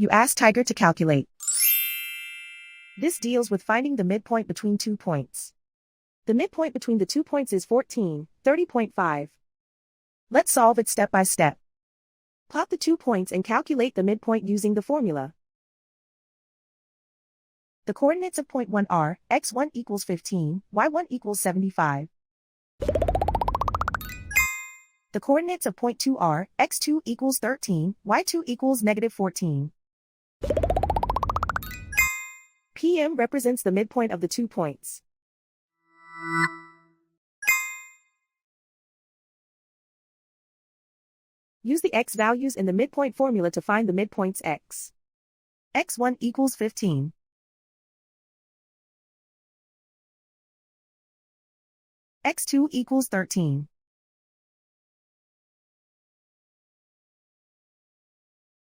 You ask Tiger to calculate. This deals with finding the midpoint between 2 points. The midpoint between the 2 points is 14, 30.5. Let's solve it step by step. Plot the 2 points and calculate the midpoint using the formula. The coordinates of point 1 are, x1 equals 15, y1 equals 75. The coordinates of point 2 are, x2 equals 13, y2 equals negative 14. PM represents the midpoint of the 2 points. Use the x values in the midpoint formula to find the midpoints x. x1 equals 15. x2 equals 13.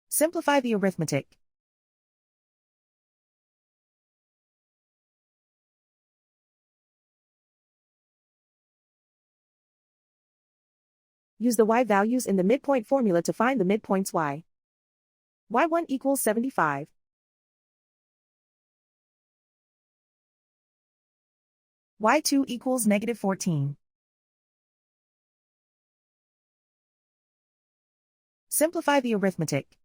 Simplify the arithmetic. Use the y values in the midpoint formula to find the midpoints y. y1 equals 75. y2 equals negative 14. Simplify the arithmetic.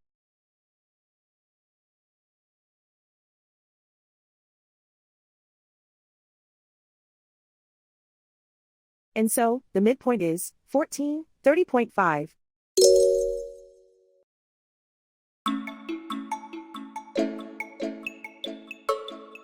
And so, the midpoint is 14, 30.5.